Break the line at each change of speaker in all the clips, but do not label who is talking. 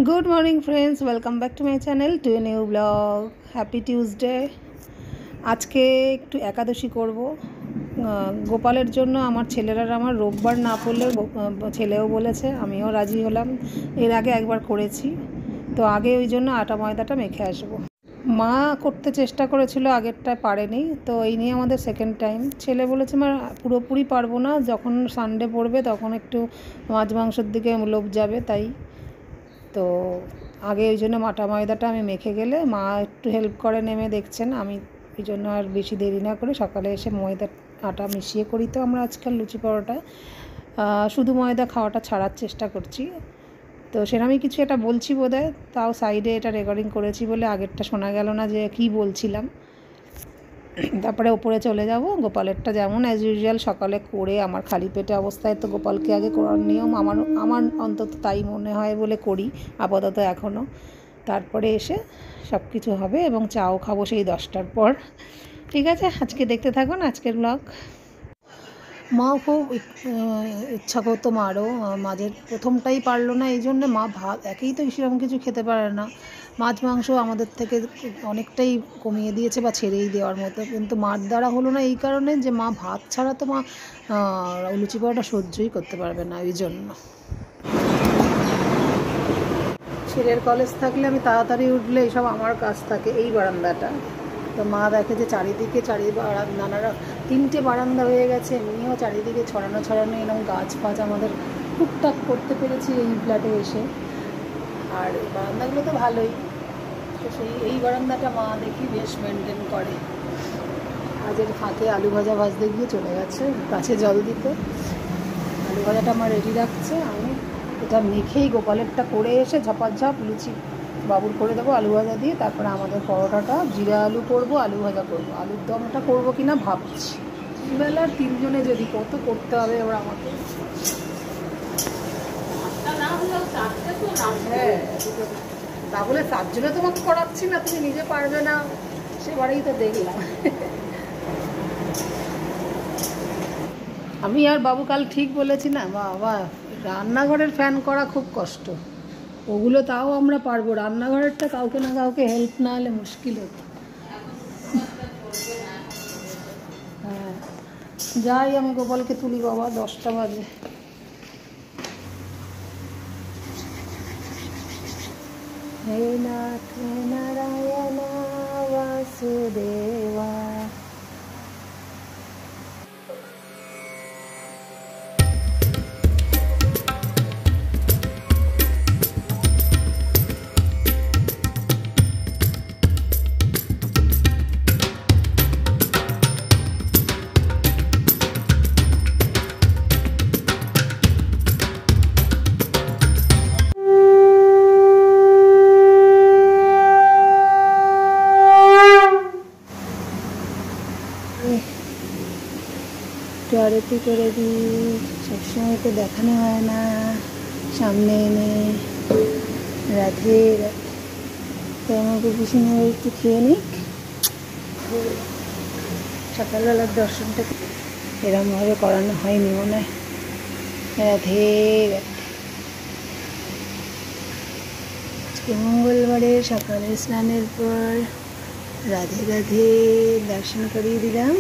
Good morning friends, welcome back to my channel to a new blog. Happy Tuesday. আজকে একটু একাদশী করব গোপালের জন্য। আমার ছেলেরা আমার রোববার না পড়লেও ছেলেও বলেছে, আমিও রাজি হলাম। এর আগে একবার করেছি, তো আগে ওই জন্য আটা ময়দাটা মেখে আসবো। মা করতে চেষ্টা করেছিল, আগেরটায় পারেনি, তো এই নিয়ে আমাদের সেকেন্ড টাইম। ছেলে বলেছে মা পুরোপুরি পারবো না, যখন সানডে পড়বে তখন একটু মাছ মাংসের দিকে লোভ যাবে, তাই তো আগে ওই জন্য আটা ময়দাটা আমি মেখে গেলে মা একটু হেল্প করে নেমে দেখছেন। আমি ওই জন্য আর বেশি দেরি না করে সকালে এসে ময়দা আটা মিশিয়ে করি। তো আমরা আজকাল লুচি পরোটা শুধু ময়দা খাওয়াটা ছাড়ার চেষ্টা করছি। তো সেরকমই কিছু এটা বলছি বোধহয়, তাও সাইডে এটা রেকর্ডিং করেছি বলে আগেরটা শোনা গেল না যে কী বলছিলাম। তারপরে ওপরে চলে যাব। গোপালেরটা যেমন অ্যাজ ইউজুয়াল সকালে করে আমার খালি পেটে অবস্থায় তো গোপালকে আগে করার নিয়ম, আমার অন্তত তাই মনে হয় বলে করি আপাতত এখনও। তারপরে এসে সব কিছু হবে এবং চাও খাবো সেই 10টার পর। ঠিক আছে, আজকে দেখতে থাকুন আজকের ব্লগ। মাও খুব ইচ্ছা করতো, মারও মাঝের প্রথমটাই পারলো না, এই জন্যে মা ভাত একেই তো সেরকম কিছু খেতে পারে না। মাছ মাংস আমাদের থেকে অনেকটাই কমিয়ে দিয়েছে বা ছেড়েই দেওয়ার মতো, কিন্তু মার দ্বারা হলো না এই কারণে যে মা ভাত ছাড়া তো মা লুচি পরোটা সহ্যই করতে পারবে না। ওই জন্য ছেলের কলেজ থাকলে আমি তাড়াতাড়ি উঠলে এইসব আমার কাজ থাকে। এই বারান্দাটা তো মা দেখে যে চারিদিকে নানারা 3টে বারান্দা হয়ে গেছে, এমনিও চারিদিকে ছড়ানো এরকম গাছ ফাছ আমাদের টুকটাক করতে পেরেছি এই ফ্ল্যাটে এসে। আর এই বারান্দাগুলো তো ভালোই, তো এই বারান্দাটা মা দেখি বেশ মেনটেন করে। আজের ফাঁকে আলু ভাজা ভাজতে গিয়ে চলে গেছে গাছে জল দিতে। আলু ভাজাটা আমার রেডি রাখছে, আমি এটা মেখেই গোপালেরটা করে এসে ঝপাঝপ লুচি বাবুর করে দেবো আলু ভাজা দিয়ে। তারপরে আমাদের পরোটাটা জিরা আলু করবো, আলু ভাজা করবো, আলুর দমটা করবো কিনা ভাবছি। বেলার 3জনে যদি কত করতে হবে এবার আমাকে। হ্যাঁ, তাহলে 4জনে তোমাকে করাচ্ছি না, তুমি নিজে পারবে না, সেবারেই তো দেখলাম। আমি আর বাবু কাল ঠিক বলেছি না, বাবা রান্নাঘরের ফ্যান করা খুব কষ্ট। ওগুলো তাও আমরা পারবো, রান্নাঘরেরটা কাউকে না কাউকে হেল্প না হলে মুশকিল হতো। হ্যাঁ, যাই আমি গোপালকে তুলি বাবা, 10টা বাজে। হে নাথ হে নারায়ণ বাসুদেবা। আরতি করে দিই, সবসময় তো দেখানো হয় না, সামনে এনে রাধে তো আমাকে পিছনে একটু খেয়ে নিক। সকালবেলার দর্শনটা এরমভাবে করানো হয়নি মনে হয়। রাধে আজকে মঙ্গলবারে সকালে স্নানের পর রাধে রাধে দর্শন করিয়ে দিলাম।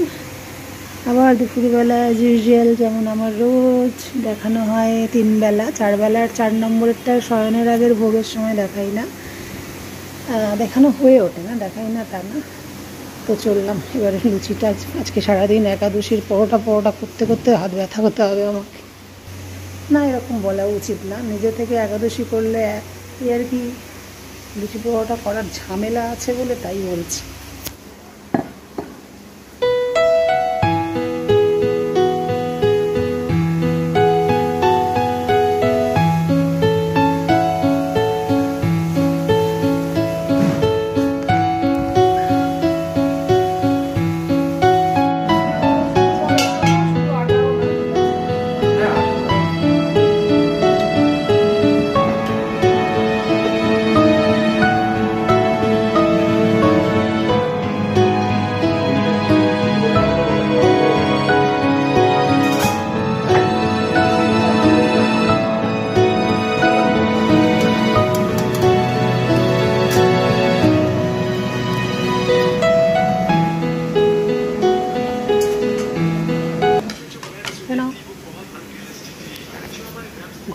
আবার দুপুরবেলা অ্যাজ ইউজুয়াল যেমন আমার রোজ দেখানো হয় 3 বেলা, 4 বেলার 4 নম্বরেরটা শয়নের আগের ভোগের সময় দেখাই না, দেখানো হয়ে ওঠে না, দেখাই না তা না। তো চললাম এবারে লুচিটা। আজকে সারাদিন একাদশীর পরোটা করতে করতে হাত ব্যথা হতে হবে আমাকে। না, এরকম বলা উচিত না, নিজে থেকে একাদশী করলে আর কি লুচি পরোটা করার ঝামেলা আছে বলে তাই বলছি।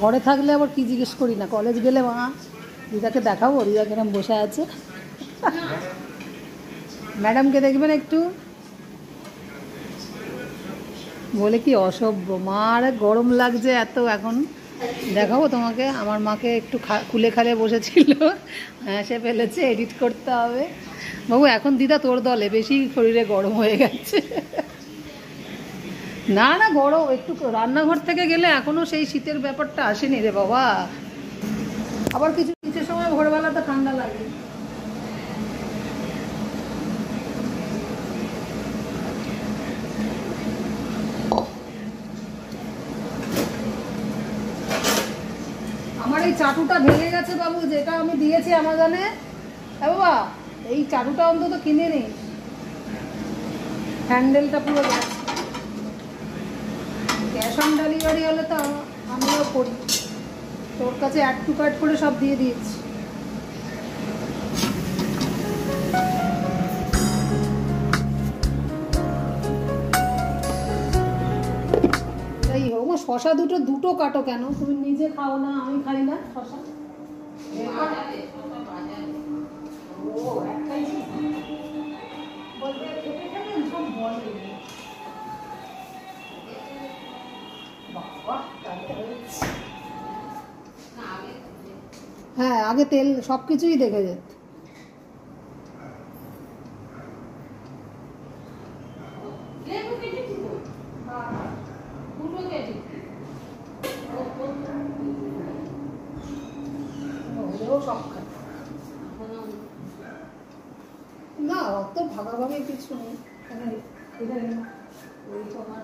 ঘরে থাকলে আবার কি জিজ্ঞেস করি না, কলেজ গেলে মা দিদাকে দেখাবো, দিদা কিরম বসে আছে। ম্যাডামকে দেখবেন একটু, বলে কি অসভ্য, মার গরম লাগছে এত, এখন দেখাবো তোমাকে। আমার মাকে একটু খুলে খালে বসেছিল, হ্যাঁ সে ফেলেছে, এডিট করতে হবে। বাবু এখন দিদা তোর দলে, বেশি শরীরে গরম হয়ে গেছে। না না গরম, একটু রান্নাঘর থেকে গেলে এখনো সেই শীতের ব্যাপারটা আসেনি রে বাবা। আবার কিছু কিছু সময় ভোরবেলাতে ঠান্ডা লাগে। আমার এই চাটুটা ভেঙে গেছে বাবু, যেটা আমি দিয়েছি অ্যামাজনে। হ্যাঁ বাবা, এই চাটুটা অন্তত কিনে নেই, হ্যান্ডেলটা পুরো গেছে। ক্যাশ অন ডেলিভারি হলে তো আমিও করি, তোর কাছে অ্যাড টু কার্ড করে সব দিয়ে দিয়েছি। এই হোক, শশা দুটো কাটো কেন? তুমি নিজে খাও না, আমি খাই না শশা। ও একটাই বলতে খেতে খেতে সব বলে। হ্যাঁ আগে তেল সব কিছুই দেখে যেত। না অত ভাগাভাগি কিছু নেই, ওই তোমার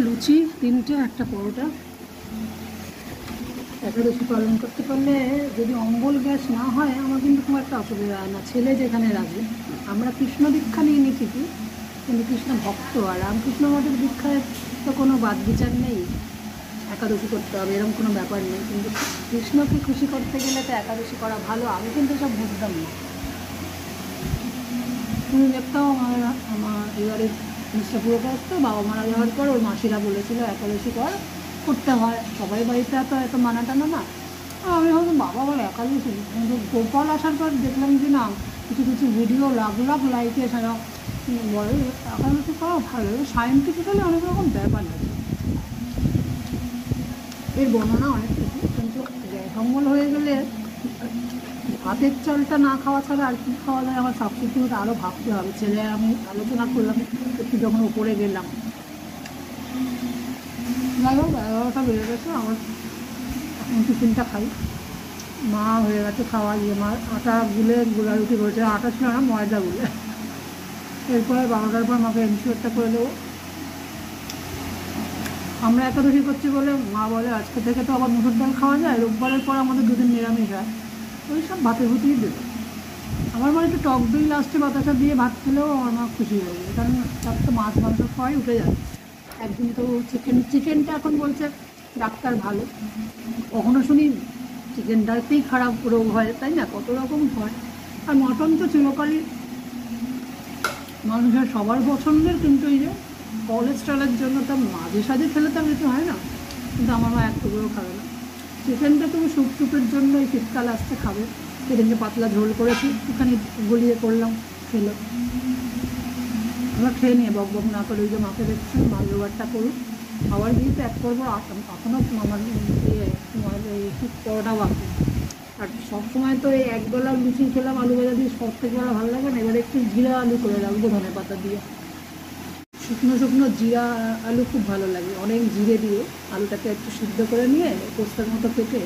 লুচি 3টে, একটা পরোটা। একাদশী পালন করতে পারলে যদি অম্বল গ্যাস না হয় আমার কিন্তু খুব একটা অসুবিধা হয় না। ছেলে যেখানে রাখবে, আমরা কৃষ্ণ দীক্ষা নিয়ে নিচ্ছি কিন্তু কৃষ্ণ ভক্ত, আর রামকৃষ্ণ মঠের দীক্ষায় তো কোনো বাদ বিচার নেই, একাদশী করতে হবে এরকম কোনো ব্যাপার নেই। কিন্তু কৃষ্ণকে খুশি করতে গেলে তো একাদশী করা ভালো। আমি কিন্তু সব বুঝতাম না। তুমি দেখতাম আমার এবারে জিনিসটা পুরোটা আসতো, বাবা মারা যাওয়ার পর ওর মাসিরা বলেছিল একাদশী করতে হয়, সবাই বাড়িতে তো এত মানা টানা না। আমি ভাবলাম বাবা বলে একাদশী, কিন্তু গোপাল আসার পর দেখলাম যে না, কিছু কিছু ভিডিও লাখ লাখ লাইকে ছাড়া বলে একাদশী করা ভালো, সায়েন্টিফিক্যালি অনেক রকম ব্যাপার আছে, এর বর্ণনা অনেক কিছু। কিন্তু গ্যাসমল হয়ে গেলে ভাতের চালটা না খাওয়া ছাড়া আর কি খাওয়া যায়, আমার সাবস্টিটিউট আরও ভাবতে হবে। ছেলে আমি আলোচনা করলাম একটু যখন উপরে গেলাম, যাই হোক 11টা বেড়ে গেছে, আমার এখন টিফিনটা খাই। মা হয়ে গেছে খাওয়া, মা আটা গুলে গোলা রুটি করেছে, আটা ছিল না ময়দা গুলে। এরপরে 12টার পর মাকে ইনশিওরটা করে দেবো। আমরা একাদশী করছি বলে মা বলে আজকে থেকে তো আবার মুসুর ডাল খাওয়া যায়, রোববারের পর আমাদের দুদিন নিরামিষ হয়, ওই সব ভাতের ভুতিই দেবে। আমার বাড়িতে টক দই লাস্টে বাতাসা দিয়ে ভাত খেলেও আমার মা খুশি হয়ে যায়, কারণ তার তো মাছ মাংস খাওয়াই উঠে যায়। একদিন তো চিকেনটা এখন বলছে ডাক্তার ভালো, কখনো শুনি চিকেনটাতেই খারাপ রোগ হয়, তাই না? কত রকম হয়। আর মটন তো চিরকালই মানুষের সবার পছন্দের, কিন্তু এই যে কোলেস্ট্রলের জন্য তো মাঝে সাঝে খেলে তো কিছু হয় না, কিন্তু আমার মা এক টুকরো খাবে না। চিকেনটা তুমি স্যুপ টুপের জন্য এই শীতকাল আসতে খাবে, সেদিনকে পাতলা ঝোল করেছি, একটুখানি গলিয়ে করলাম, খেলো। আমরা খেয়ে নিয়ে বক বক না করে, ওই যে মাকে দেখছেন মা জোগাড়টা করুন, খাবার দিয়ে তো এক করবো। এখনও আমার পরোটা বাকি, আর সবসময় তো এই একবেলা লুচি খেলাম আলু ভাজা দিয়ে, প্রত্যেকবেলা ভালো লাগে না। এবার একটু জিরা আলু করে রাখবো ধনে পাতা দিয়ে, শুকনো শুকনো জিরা আলু খুব ভালো লাগে, অনেক জিরে দিয়ে আলুটাকে একটু সিদ্ধ করে নিয়ে পোস্তার মতো কেটে।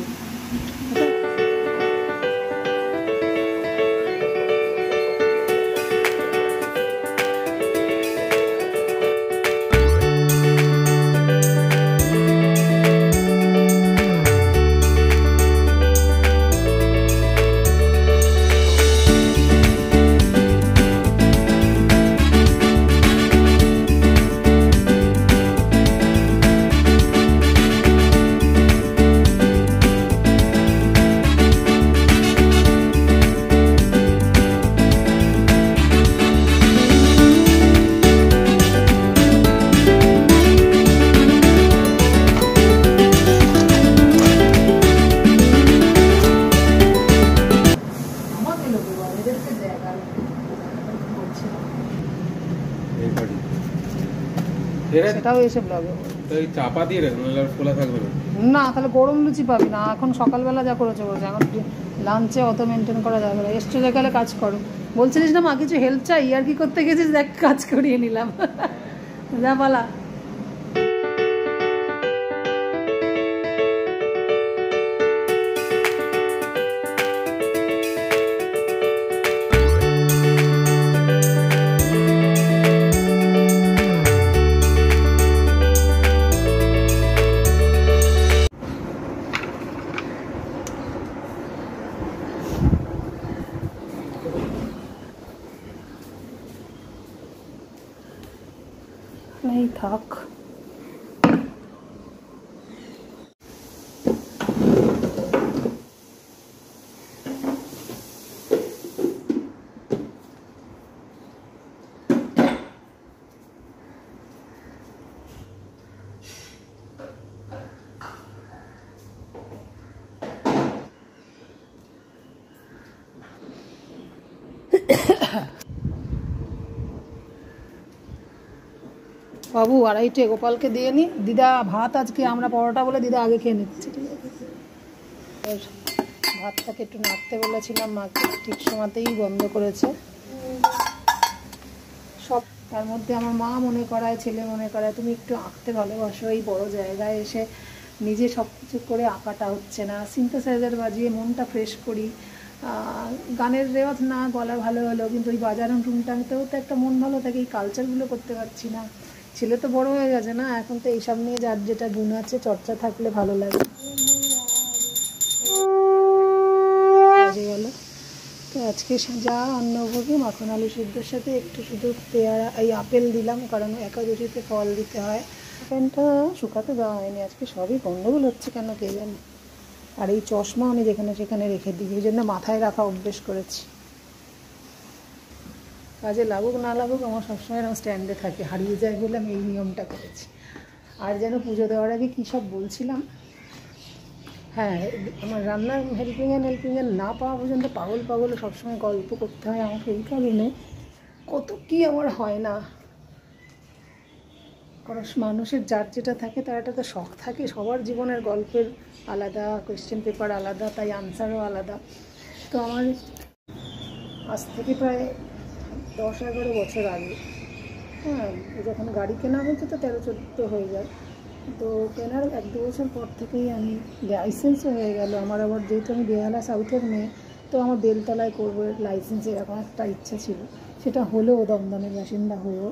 সেটাও এসে ব্লগে
চাপা দিয়ে রাখুন, খোলা থাকবে
না, তাহলে গরম লুচি পাবি না। এখন সকালবেলা যা করেছে এখন লাঞ্চে অত মেনটেন করা যাবে না। এসে গেলে কাজ করো। বলছিলিস না মা কিছু হেল্প চাই, আর কি করতে গেছিস, দেখ কাজ করিয়ে নিলাম। যা পালা। नहीं থাক। বাবু আড়াইটে গোপালকে দিয়ে নি। দিদা ভাত আজকে আমরা পরোটা বলে দিদা আগে খেয়ে নিচ্ছি। ভাতটাকে একটু নাড়তে বলেছিলাম মাকে, ঠিক সময়তেই বন্ধ করেছে সব। তার মধ্যে আমার মা মনে করায়, ছেলে মনে করায় তুমি একটু আঁকতে ভালোবাসো, এই বড় জায়গায় এসে নিজে সব কিছু করে আঁকাটা হচ্ছে না। সিনথেসাইজার বাজিয়ে মনটা ফ্রেশ করি। গানের রেওয়াজ না, গলা ভালো হলো, কিন্তু ওই বাজানো টুংটাংতেও তো একটা মন ভালো থাকে। এই কালচারগুলো করতে পারছি না। ছেলে তো বড় হয়ে গেছে না, এখন তো এইসব নিয়ে যার যেটা গুণ আছে চর্চা থাকলে ভালো লাগে। গেল তো আজকে যা অন্নভোগে মাখন আলু সিদ্ধের সাথে একটু শুধু পেয়ারা, এই আপেল দিলাম, কারণ একাদশীতে ফল দিতে হয়। প্যান্টটা শুকাতে দেওয়া হয়নি আজকে, সবই গন্ডগোল হচ্ছে কেন কে জানে। আর এই চশমা আমি যেখানে সেখানে রেখে দিই, এই জন্য মাথায় রাখা অভ্যেস করেছি। কাজে লাগুক না লাগুক আমার সবসময় আমার স্ট্যান্ডে থাকে, হারিয়ে যায় বলে আমি এই নিয়মটা করেছি। আর যেন পুজো দেওয়ার আগে কী সব বলছিলাম, হ্যাঁ, আমার রান্নার হেল্পিং হ্যান্ড না পাওয়া পর্যন্ত পাগল সবসময় গল্প করতে হয় আমাকে। এই কারণে কত কি আমার হয় না, কারণ মানুষের যার যেটা থাকে তার একটা তো শখ থাকে। সবার জীবনের গল্পের আলাদা, কোয়েশ্চেন পেপার আলাদা, তাই আনসারও আলাদা। তো আমার আজ থেকে প্রায় 10-11 বছর আগে, হ্যাঁ, যখন গাড়ি কেনা হয়েছে তো 13-14 হয়ে যায়। তো কেনার 1-2 বছর পর থেকেই আমি লাইসেন্সও হয়ে গেল আমার। আবার যেহেতু আমি বেহালা সাউথের মেয়ে, তো আমার বেলতলায় করবো লাইসেন্স, এরকম একটা ইচ্ছা ছিল। সেটা হলেও দমদমের বাসিন্দা হয়েও,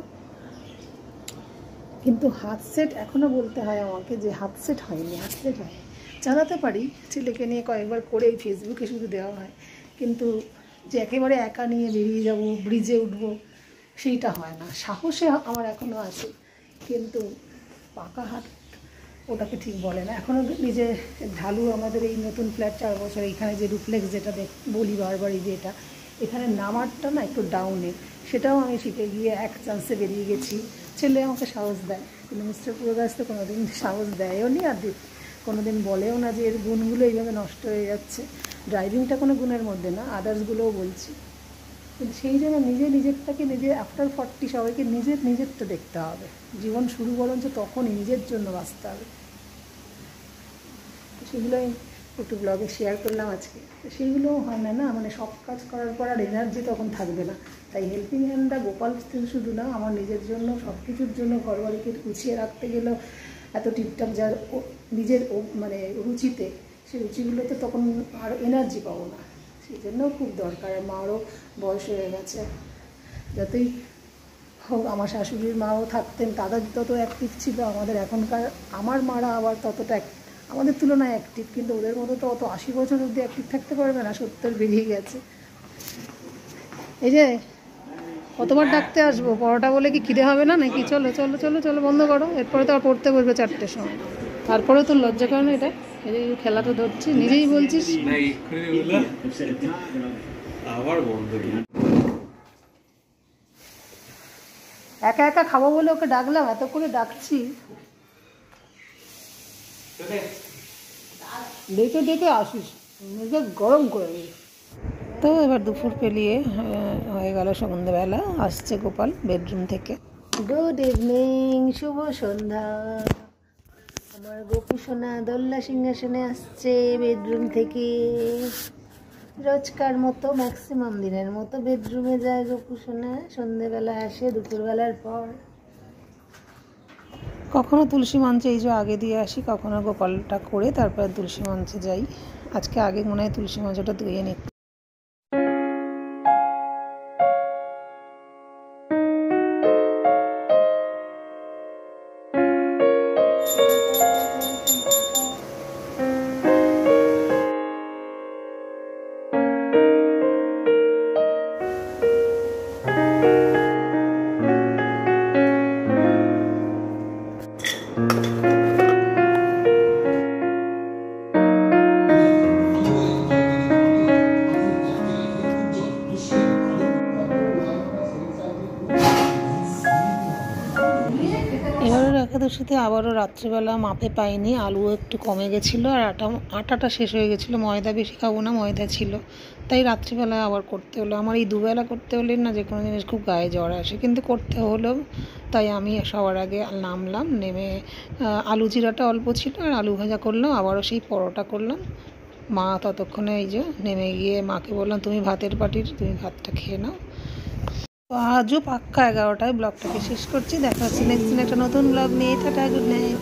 কিন্তু হাত সেট এখনও বলতে হয় আমাকে যে হাত সেট হয়নি, হাত সেট হয়। চালাতে পারি, ছেলেকে নিয়ে কয়েকবার করে ফেসবুকে শুধু দেওয়া হয়, কিন্তু যে একেবারে একা নিয়ে বেরিয়ে যাব, ব্রিজে উঠবো, সেইটা হয় না। সাহসে আমার এখনও আছে, কিন্তু পাকা হাত ওটাকে ঠিক বলে না এখনও। নিজে ঢালু আমাদের এই নতুন ফ্ল্যাট 4 বছর, এইখানে যে ডুপ্লেক্স যেটা বলি বারবারই, যে এটা এখানে নামারটা না একটু ডাউনের, সেটাও আমি শিখে গিয়ে এক চান্সে বেরিয়ে গেছি। ছেলে আমাকে সাহস দেয়, কিন্তু মিস্টার পুরোগাছ তো কোনোদিন সাহস দেয়ও নি, আর কোনোদিন বলেও না যে এর গুণগুলো এইভাবে নষ্ট হয়ে যাচ্ছে। ড্রাইভিংটা কোনো গুণের মধ্যে না, আদার্সগুলোও বলছি। কিন্তু সেই জন্য নিজেরটাকে নিজে আফটার 40 সবাইকে নিজেরটা দেখতে হবে। জীবন শুরু বরঞ্চ তখনই নিজের জন্য বাঁচতে হবে। সেগুলোই একটু ব্লগে শেয়ার করলাম আজকে। সেইগুলোও হয় না, মানে সব কাজ করার পর আর এনার্জি তখন থাকবে না। তাই হেল্পিং হ্যান্ডটা গোপাল শুধু না, আমার নিজের জন্য, সব কিছুর জন্য, ঘরবাড়িকে গুছিয়ে রাখতে গেলেও এত টিপটাপ যার নিজের মানে রুচিতে, সেই রুচিগুলোতে তখন আর এনার্জি পাবো না। সেই জন্যও খুব দরকার। আর মারও বয়স হয়ে গেছে, যতই হোক। আমার শাশুড়ির মাও থাকতেন, তাদের তত অ্যাক্টিভ ছিল। আমাদের এখনকার আমার মারা আবার ততটা আমাদের তুলনায় অ্যাক্টিভ, কিন্তু ওদের মতো তো অত 80 বছর অবধি অ্যাক্টিভ থাকতে পারবে না, 70 বেরিয়ে গেছে। এই যে কতবার ডাকতে আসবো, পরোটা বলে কি খিদে হবে না নাকি? চলো চলো চলো চলো, বন্ধ করো। এরপরে তো আর পড়তে বসবে 4টের সময়। তারপরেও তোর লজ্জা করে না? এটা এই খেলাটা ধরছি, নিজেই বলছিস। একা একা খাবো বলে ওকে ডাকলাম, এত করে ডাকছি, ডেকে ডেকে আসিস, নিজে গরম করে নিস। তো এবার দুপুর পেরিয়ে হয়ে গেল সন্ধ্যেবেলা। আসছে গোপাল বেডরুম থেকে, গুড ইভিনিং, শুভ সন্ধ্যা। আমার গোপু সোনা দোল্লা সিংহাসনে আসছে বেডরুম থেকে। রোজকার মতো ম্যাক্সিমাম দিনের মতো বেডরুমে যায় গোপু সোনা, সন্ধেবেলা আসে দুপুরবেলার পর। কখনো তুলসী মঞ্চে এই যে আগে দিয়ে আসি, কখনো গোপালটা করে তারপর তুলসী মঞ্চে যাই। আজকে আগে মনে হয় তুলসী মঞ্চটা ধুয়ে নিই। এবারের একাদশীতে আবারও রাত্রিবেলা মাপে পাইনি, আলু একটু কমে গেছিলো আর আটাটা শেষ হয়ে গেছিলো। ময়দা বেশি খাবো না, ময়দা ছিল, তাই রাত্রিবেলায় আবার করতে হলো। আমার এই দুবেলা করতে হলে না যে কোনো জিনিস খুব গায়ে জ্বর আসে, কিন্তু করতে হলো। তাই আমি সবার আগে নামলাম, নেমে আলু জিরাটা অল্প ছিল আর আলু ভাজা করলাম, আবারও সেই পরোটা করলাম। মা ততক্ষণে এই যে নেমে গিয়ে মাকে বললাম, তুমি ভাতের পাটির, তুমি ভাতটা খেয়ে নাও। তো আজও পাক্কা 11টায় ব্লগটাকে শেষ করছি। দেখা হচ্ছে নেক্সট দিন একটা নতুন ব্লগ নিয়ে। Tata, good night.